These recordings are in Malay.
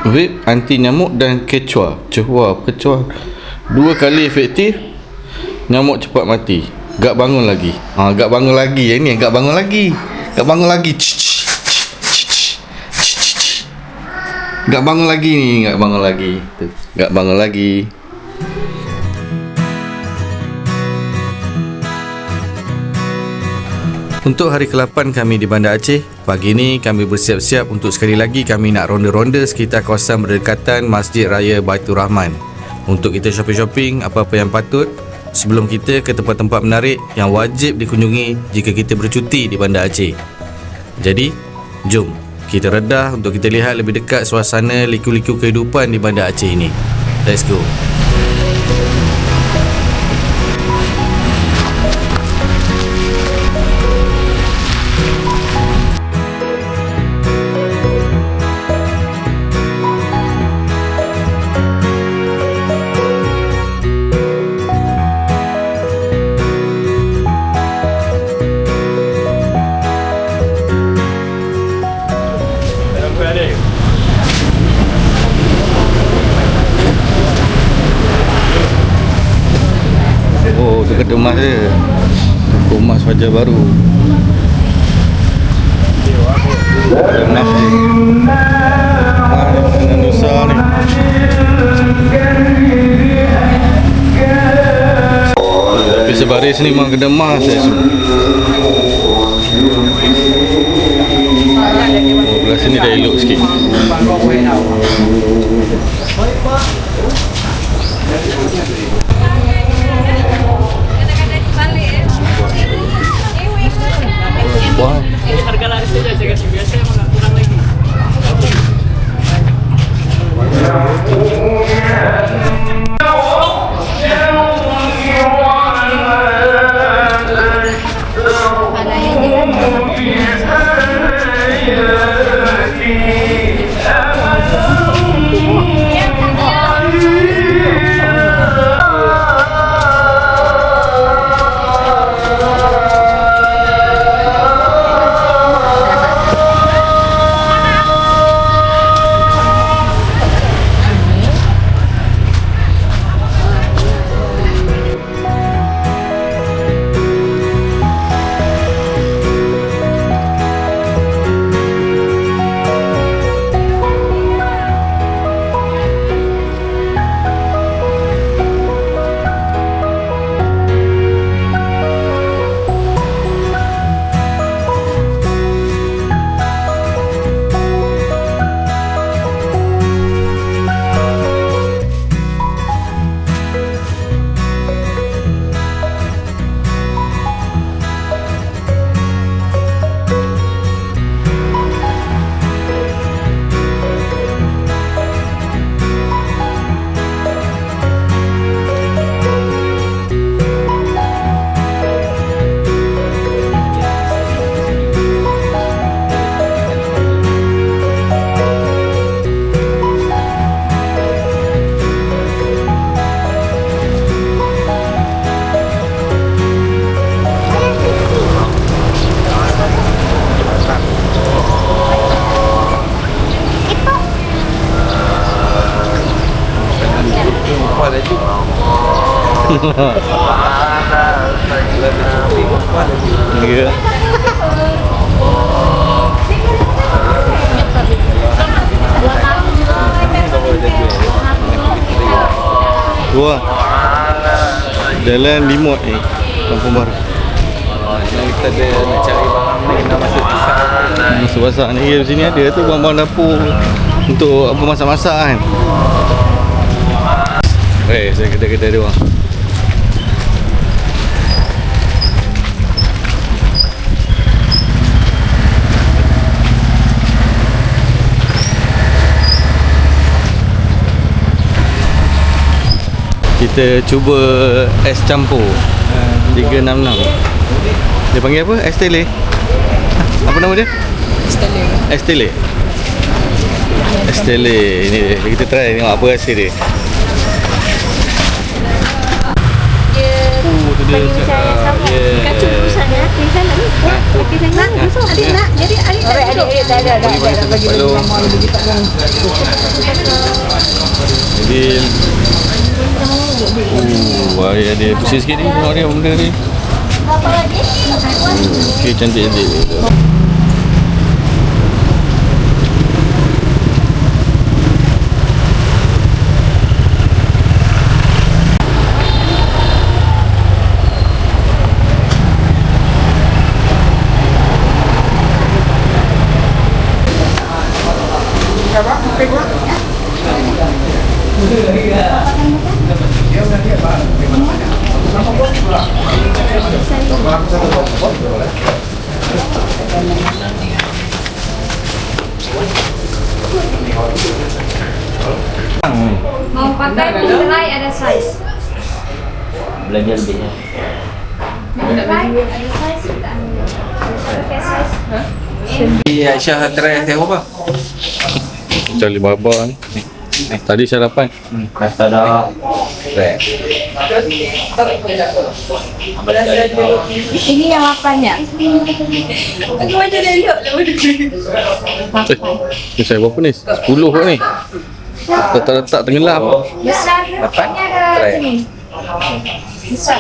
vape anti nyamuk dan kecoa. Kecoa 2 kali efektif, nyamuk cepat mati. Gak bangun lagi. Gak bangun lagi. Yang ni gak bangun lagi. Gak bangun lagi. Gak bangun lagi ni, gak bangun lagi. Gak bangun lagi. Untuk hari ke-8 kami di Bandar Aceh, pagi ni kami bersiap-siap untuk sekali lagi kami nak ronda-ronda sekitar kawasan berdekatan Masjid Raya Baitur Rahman. Untuk kita shopping-shopping apa-apa yang patut sebelum kita ke tempat-tempat menarik yang wajib dikunjungi jika kita bercuti di Bandar Aceh. Jadi, jom kita redah untuk kita lihat lebih dekat suasana liku-liku kehidupan di Bandar Aceh ini. Let's go. Oh, tu kemas dia. Kemas Fajar Baru. Kemas ni. Dengan Nusa ni. Tapi sebaris ni memang kena emas saya semua. Oh, belah sini dah elok sikit. Wah. Harga laris saja saya kasih, biasa emang kurang lagi. Ya. Wah. Jalan Limot ni, Kampung Baru. Kita ada nak cari barang ni nak masak pisang. Masak-masak ni di sini ada tu barang-barang dapur untuk apa masak-masak kan. Saya kedai-kedai dia bang. Kita cuba es campur 366. Dia panggil apa? Es tele? Apa nama dia? Es tele. Es tele. Ini dia. Kita try tengok apa hasil dia. Dia bagi saya sama. Kacau urusan ya. Kita nak ni. Kita nak besok adik nak. Jadi adik tak duduk. Adik tak ada bagi mama lebih cepat kan. kecil. Ada pusing sikit ni. Tengok dia benda ni. Berapa lagi? Okey, cantik-cantik. Mau pakai pinggerai ada size. Belanja lebih ya. Pinggerai ada size juga. Pakai size. Aisyah try teh apa? Cari baba ni. Tadi sarapan. Rasa dah. Ini yang 8 ya. Aku macam elok lah. Ni saya berapa ni? 10 kot ni. Letak tenggelam. Besar. Ini ada sini. Besar.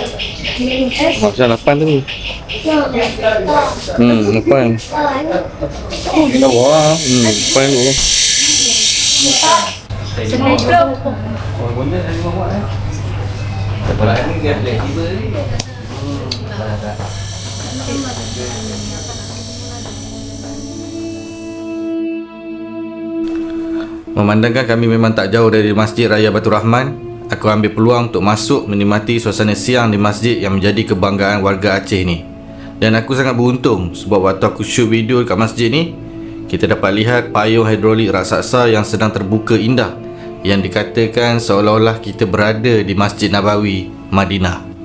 Macam 8 tu. 8. Kita buat. 8 tu. Sebelum Memandangkan kami memang tak jauh dari Masjid Raya Baitur Rahman, aku ambil peluang untuk masuk menikmati suasana siang di masjid yang menjadi kebanggaan warga Aceh ni. Dan aku sangat beruntung sebab waktu aku shoot video dekat masjid ni, kita dapat lihat payung hidrolik raksasa yang sedang terbuka indah, yang dikatakan seolah-olah kita berada di Masjid Nabawi, Madinah.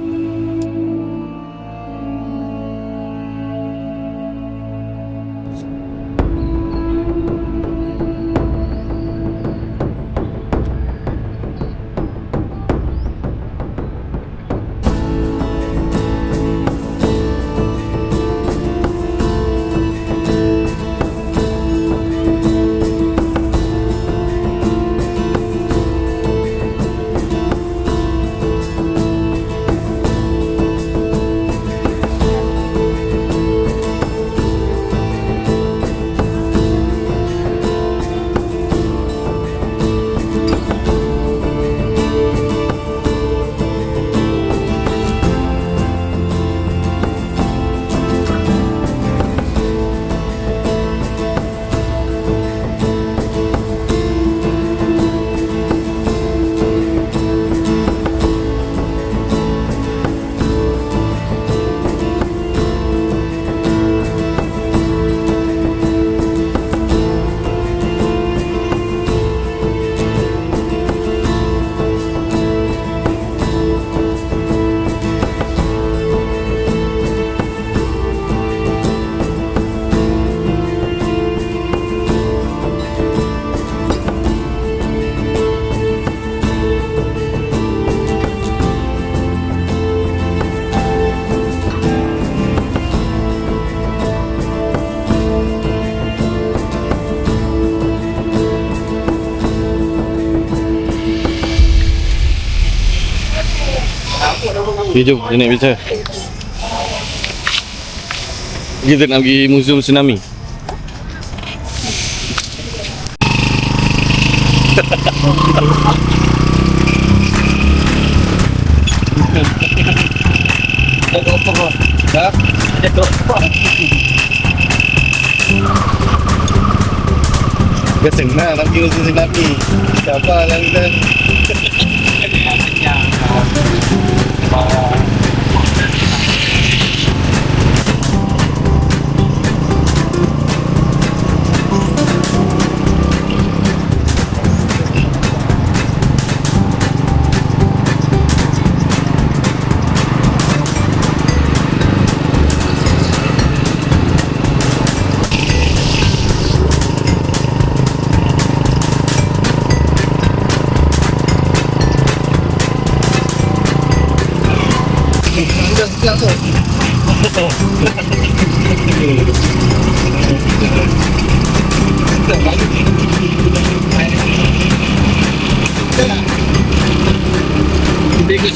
Okay, jom kita naik bicara. Kita nak pergi Museum Tsunami. Dia senang nak pergi Museum Tsunami. Siapa lah kita?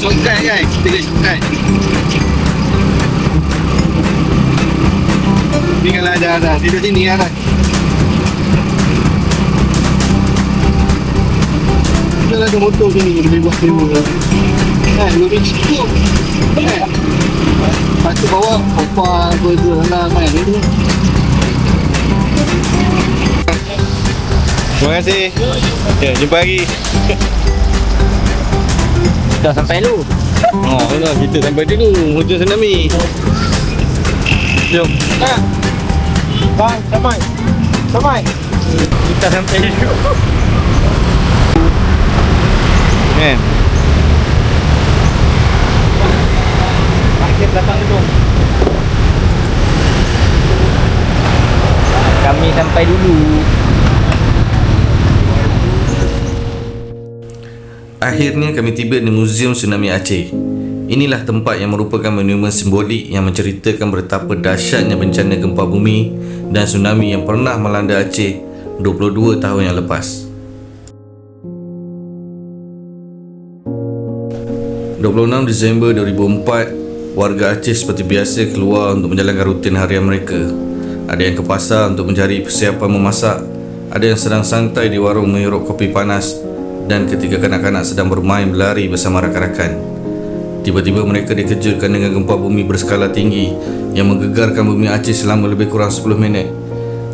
shortcut guys. Kita ke shortcut. Ni kalau ada duduk sini lah. Kalau ada motor sini lebih buat sewa. Lebih cukup. Lepas tu bawa apa dalam main ni. Terima kasih. Ya, jumpa lagi. Dah sampai lu. Oh, betul. Kita sampai dulu hujung tsunami. Jom. Bang, sampai. Kita sampai dulu. Kan? Parkir belakang dulu. Kami sampai dulu. Akhirnya kami tiba di Muzium Tsunami Aceh. Inilah tempat yang merupakan monumen simbolik yang menceritakan betapa dahsyatnya bencana gempa bumi dan tsunami yang pernah melanda Aceh 22 tahun yang lepas. 26 Disember 2004, warga Aceh seperti biasa keluar untuk menjalankan rutin harian mereka. Ada yang ke pasar untuk mencari persiapan memasak, ada yang sedang santai di warung menghirup kopi panas, dan ketika kanak-kanak sedang bermain berlari bersama rakan-rakan. Tiba-tiba mereka dikejutkan dengan gempa bumi berskala tinggi yang menggegarkan bumi Aceh selama lebih kurang 10 minit.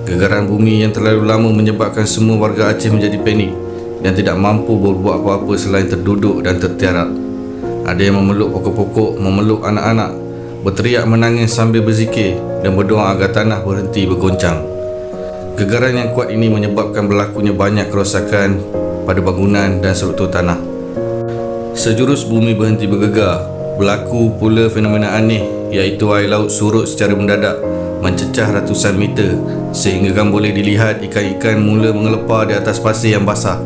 Gegaran bumi yang terlalu lama menyebabkan semua warga Aceh menjadi panik dan tidak mampu berbuat apa-apa selain terduduk dan tertiarap. Ada yang memeluk pokok-pokok, memeluk anak-anak, berteriak menangis sambil berzikir dan berdoa agar tanah berhenti bergoncang. Gegaran yang kuat ini menyebabkan berlakunya banyak kerosakan pada bangunan dan struktur tanah. Sejurus bumi berhenti bergegar. Berlaku pula fenomena aneh, iaitu air laut surut secara mendadak mencecah ratusan meter sehingga kan boleh dilihat ikan-ikan mula mengelepar di atas pasir yang basah.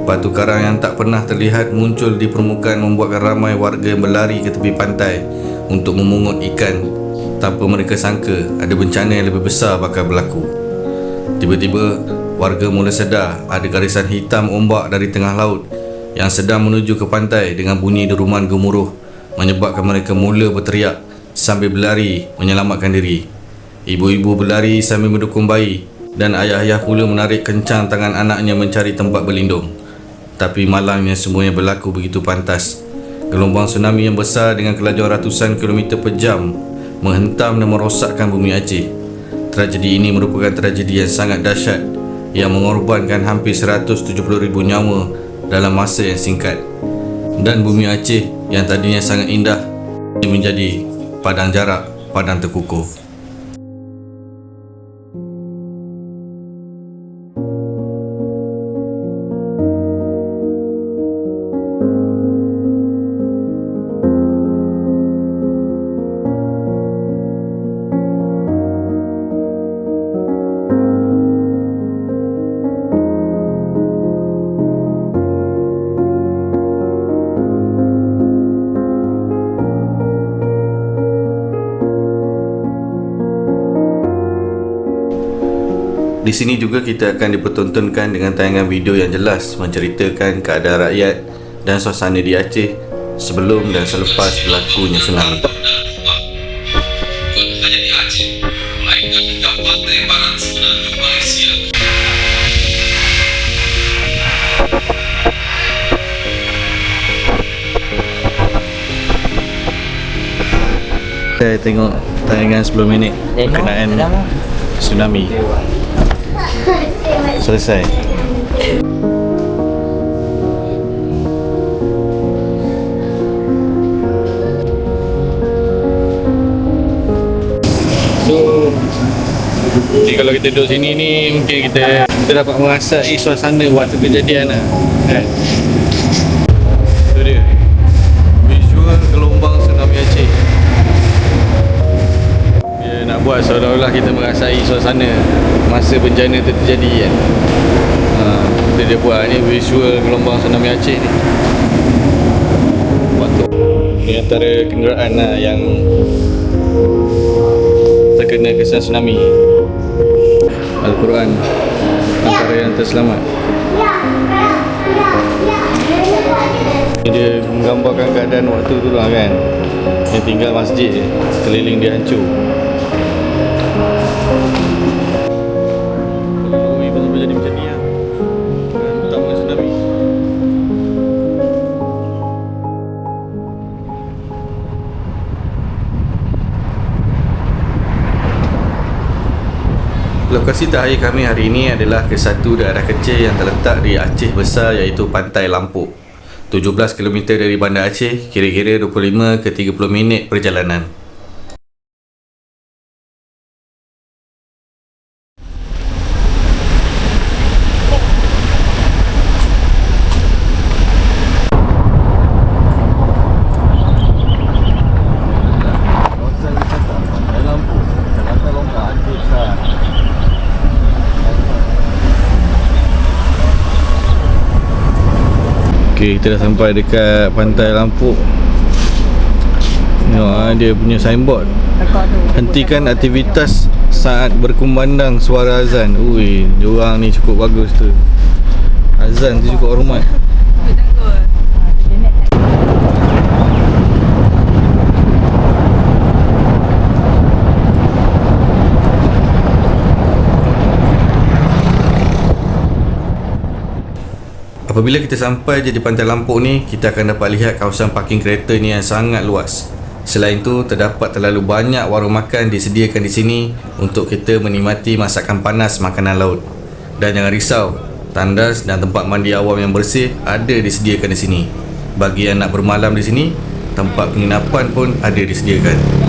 Batu karang yang tak pernah terlihat muncul di permukaan membuatkan ramai warga yang berlari ke tepi pantai untuk memungut ikan tanpa mereka sangka ada bencana yang lebih besar bakal berlaku. Tiba-tiba warga mula sedar ada garisan hitam ombak dari tengah laut yang sedang menuju ke pantai dengan bunyi deruman gemuruh, menyebabkan mereka mula berteriak sambil berlari menyelamatkan diri. Ibu-ibu berlari sambil mendukung bayi dan ayah-ayah pula menarik kencang tangan anaknya mencari tempat berlindung. Tapi malangnya semuanya berlaku begitu pantas. Gelombang tsunami yang besar dengan kelajuan ratusan kilometer per jam menghentam dan merosakkan bumi Aceh. Tragedi ini merupakan tragedi yang sangat dahsyat yang mengorbankan hampir 170,000 nyawa dalam masa yang singkat. Dan bumi Aceh yang tadinya sangat indah menjadi padang jarak, padang terkukuh. Di sini juga kita akan dipertontonkan dengan tayangan video yang jelas menceritakan keadaan rakyat dan suasana di Aceh sebelum dan selepas berlakunya tsunami. Saya tengok tayangan 10 minit berkenaan tsunami. Selesai. So, jadi kalau kita duduk sini ni mungkin kita dapat merasai suasana waktu kejadian lah. Kan? Itu dia. Visual gelombang tsunami Aceh. Dia nak buat seolah-olah kita merasai suasana masa bencana itu terjadi kan. Dia buat ni visual gelombang tsunami Aceh ni. Waktu ni antara kenderaan lah yang terkena kesan tsunami. Al-Quran antara yang terselamat. Dia menggambarkan keadaan waktu tu lah kan. Yang tinggal masjid je, keliling dia hancur. Ui, pasal jadi macam ni lah. Tak mahu tsunami. Lokasi terakhir kami hari ini adalah ke satu daerah kecil yang terletak di Aceh Besar, iaitu Pantai Lampuk. 17 km dari Bandar Aceh, kira-kira 25 ke 30 minit perjalanan. Okey, kita dah sampai dekat Pantai Lampuk. Tengok dia punya signboard. Hentikan aktivitas saat berkumandang suara azan. Ui, diorang ni cukup bagus tu. Azan tu cukup hormat. Apabila kita sampai je di Pantai Lampuk ni, kita akan dapat lihat kawasan parking kereta ni yang sangat luas. Selain tu, terdapat terlalu banyak warung makan disediakan di sini untuk kita menikmati masakan panas makanan laut. Dan jangan risau, tandas dan tempat mandi awam yang bersih ada disediakan di sini. Bagi yang nak bermalam di sini, tempat penginapan pun ada disediakan.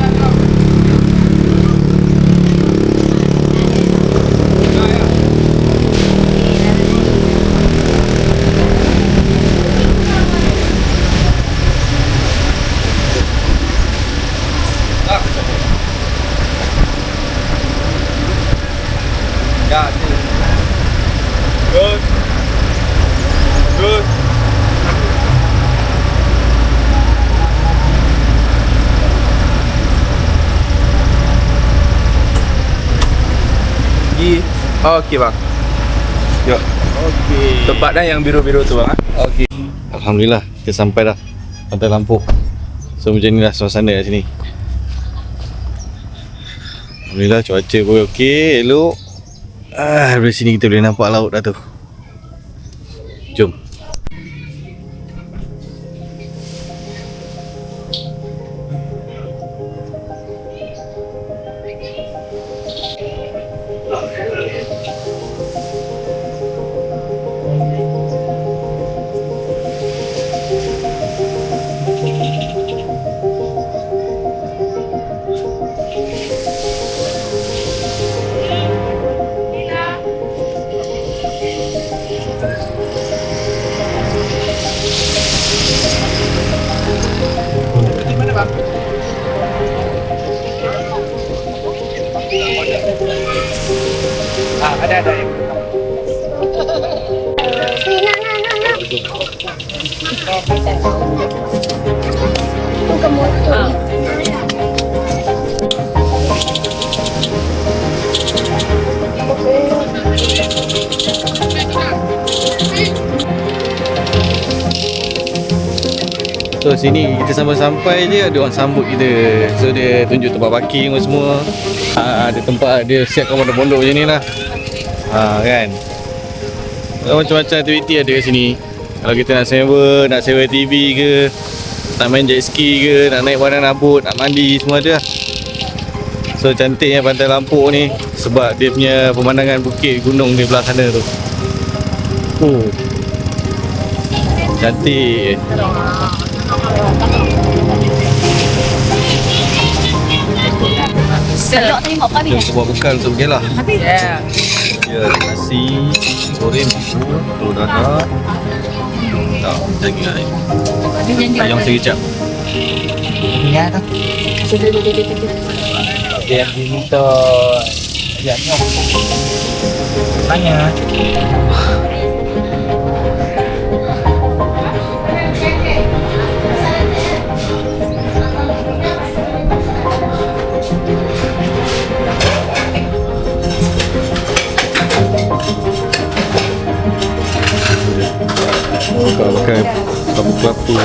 Okey bang. Yuk. Okey. Tempat dah yang biru-biru tu bang. Okey. Alhamdulillah, kita sampai dah Pantai Lampuk. So macam inilah suasana kat sini. Alhamdulillah, cuaca pun okey, elok. Dari sini kita boleh nampak laut dah tu. Jom. Ada. Bukan motor. So sini kita sampai-sampai je ada orang sambut kita. So dia tunjuk tempat parking semua. Ada tempat dia siapkan pondok-pondok macam ni lah. Kan. Macam-macam aktiviti ada kat sini. Kalau kita nak sewa TV ke, nak main jet ski ke, nak naik barang nabut, nak mandi, semua ada lah. So cantiknya Pantai Lampuk ni sebab dia punya pemandangan bukit gunung di belah sana tu. Cantik. Sedap tengok kami. Kita buat bekal untuk pergi lah. Ya, nasi goreng bubur, telur dadah. Tak, lagi lah. Ayam seri kecap. Ya tu. Dia minta ya nyok. Tanya. Pakai kelapa-kelapa.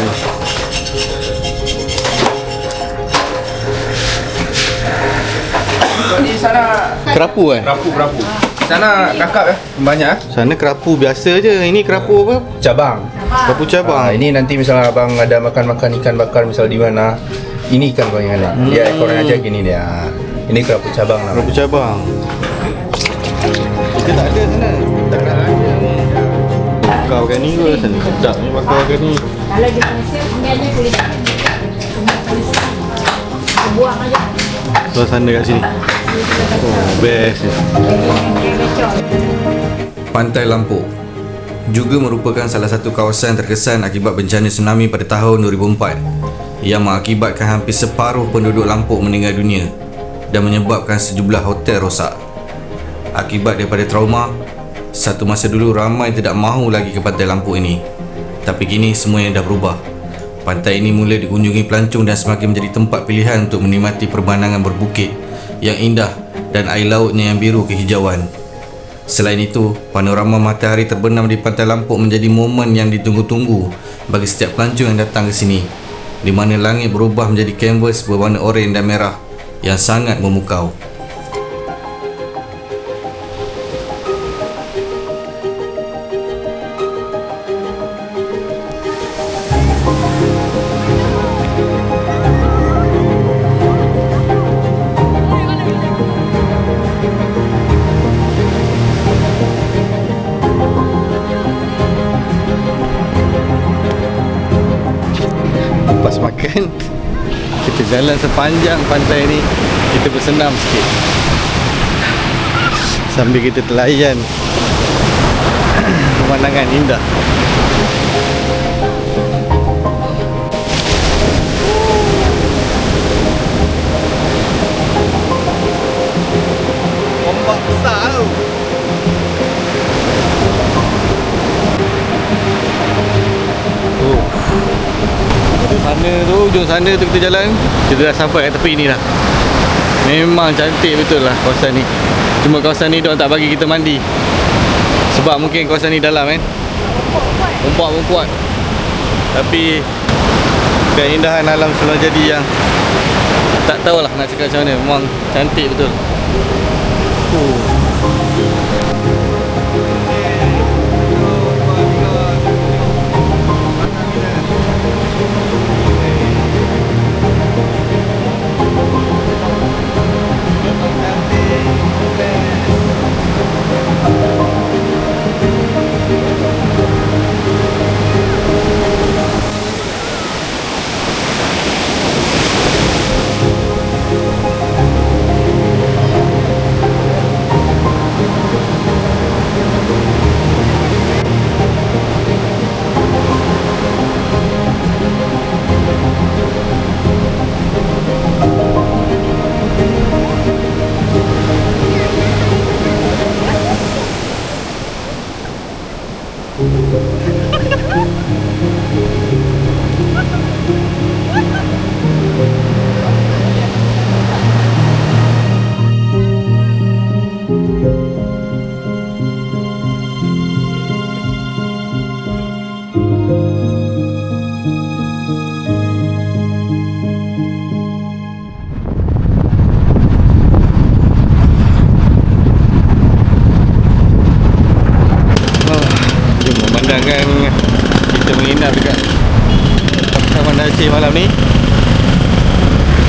Di sana Kerapu kan? kerapu. Sana kakap banyak Sana kerapu biasa je. Ini kerapu apa? cabang. Kerapu cabang. Ini nanti misalnya abang ada makan ikan bakar misal di mana, ini ikan gorengannya. Dia ekornya aja gini dia. Ini kerapu cabang namanya. Kerapu cabang. Kita tak ada sana. Tak ada. Bakar kan ni ke? Sana sedap ni bakar kan ni. Kalau di Malaysia, ini aja kulit. Buang aja. Suasana kat sini. Oh, best ni. Pantai Lampuk juga merupakan salah satu kawasan terkesan akibat bencana tsunami pada tahun 2004 yang mengakibatkan hampir separuh penduduk Lampuk meninggal dunia dan menyebabkan sejumlah hotel rosak. Akibat daripada trauma, satu masa dulu ramai tidak mahu lagi ke Pantai Lampuk ini. Tapi kini semuanya dah berubah. Pantai ini mula dikunjungi pelancong dan semakin menjadi tempat pilihan untuk menikmati pemandangan berbukit yang indah dan air lautnya yang biru kehijauan. Selain itu, panorama matahari terbenam di Pantai Lampuk menjadi momen yang ditunggu-tunggu bagi setiap pelancong yang datang ke sini, di mana langit berubah menjadi kanvas berwarna oranye dan merah yang sangat memukau. Lepas makan, kita jalan sepanjang pantai ni, kita bersenam sikit sambil kita telayan pemandangan indah. Ombak besar tu. Ujung sana tu kita jalan, kita dah sampai kat tepi ni dah. Memang cantik betul lah kawasan ni. Cuma kawasan ni diorang tak bagi kita mandi sebab mungkin kawasan ni dalam kan. Ombak pun kuat. Tapi keindahan alam semula jadi yang tak tahulah nak cakap macam mana. Memang cantik betul. Pemandangan kita menginap dekat Taman Aceh malam ni.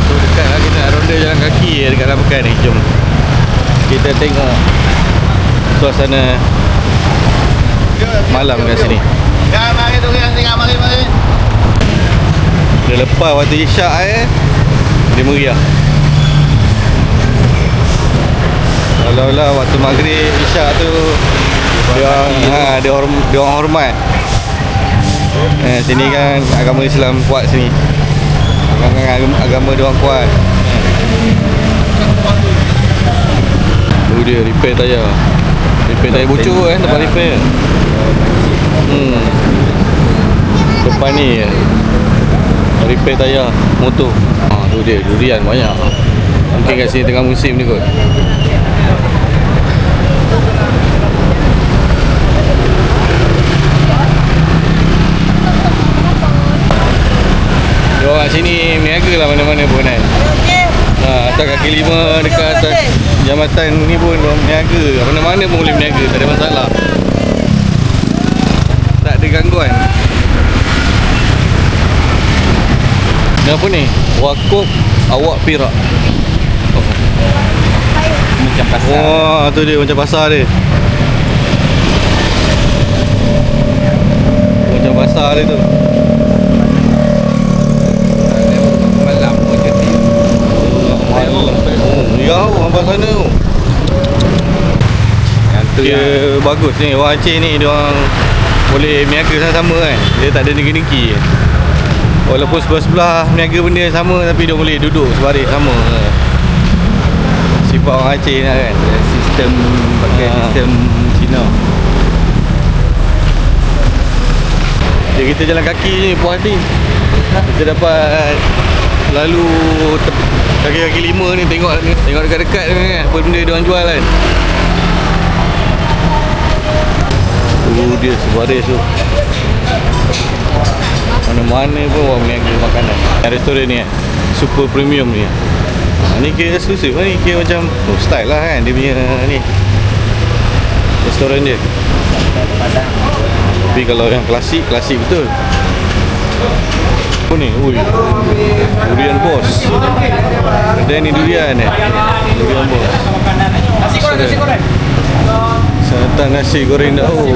So dekat lah, kita nak ronda jalan kaki dekat dalam pekan ni. Jom kita tengok suasana malam kat sini. Dah lepas waktu isyak dia meriah. Kalau waktu maghrib isyak tu dia orang hormat. Sini kan agama Islam kuat sini. Agama dia orang kuat. Tu dia repair tayar. Repair tayar bocor kan, tempat repair. Depan ni repair tayar motor. Tu dia durian banyak. Mungkin kat sini tengah musim ni kot. sini berniaga lah mana-mana pun kan. Atas kaki lima dekat atas jambatan ni pun orang berniaga. Mana-mana pun boleh berniaga, tak ada masalah. Tak ada gangguan. Ni apa ni? Wakuf Awak Perak. Macam pasar. Wah, tu dia macam pasar dia. Macam pasar dia tu. Malam pun jadi. Ya, hampa sana tu. Yang tu Dia yang bagus ni. Orang Aceh ni dia orang boleh berniaga sama-sama kan. Dia tak ada negeri-negeri. Walaupun sebelah-sebelah berniaga benda yang sama, tapi dia boleh duduk sebaris sama. Sifat orang Aceh ni kan. sistem pakai sistem Cina. Dia kita jalan kaki ni puas hati. Kita dapat lalu kaki-kaki lima ni, tengok dekat-dekat ni kan, apa benda dia orang jual kan. Dia sebaris tu. Mana-mana pun orang berniaga makanan. Restoran ni super premium ni. Ni kira eksklusif lah ni, kira macam style lah kan dia punya ni restoran dia. Tapi kalau yang klasik betul. Apa ni? Ui, durian bos. Kedai ni durian durian bos. Nasi goreng. Santan nasi goreng daus.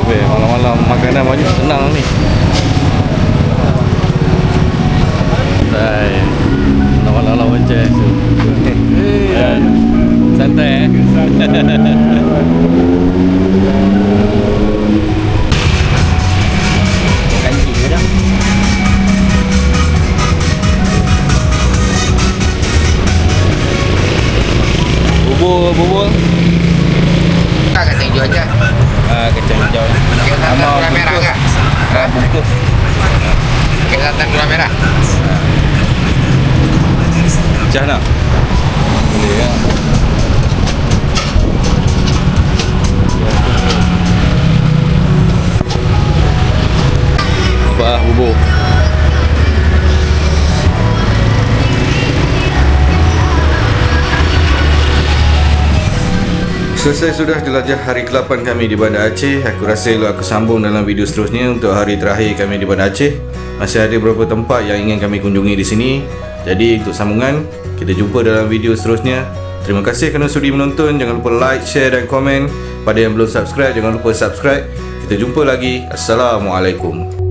Malam-malam makanan banyak, senang ni. Santai. Malam-malam lawan jazz tu. Santai Kanji je dah. Bubur. Kacang hijau aja. Kacang hijau. Sama gula merah ke? Bungkus. Pakai santan gula merah. Pecah nak? Boleh kan? Apa bubur? Selesai sudah jelajah hari ke-8 kami di Bandar Aceh. Aku rasa elok aku sambung dalam video seterusnya untuk hari terakhir kami di Bandar Aceh. Masih ada beberapa tempat yang ingin kami kunjungi di sini. Jadi untuk sambungan, kita jumpa dalam video seterusnya. Terima kasih kerana sudi menonton. Jangan lupa like, share dan komen. Pada yang belum subscribe, jangan lupa subscribe. Kita jumpa lagi. Assalamualaikum.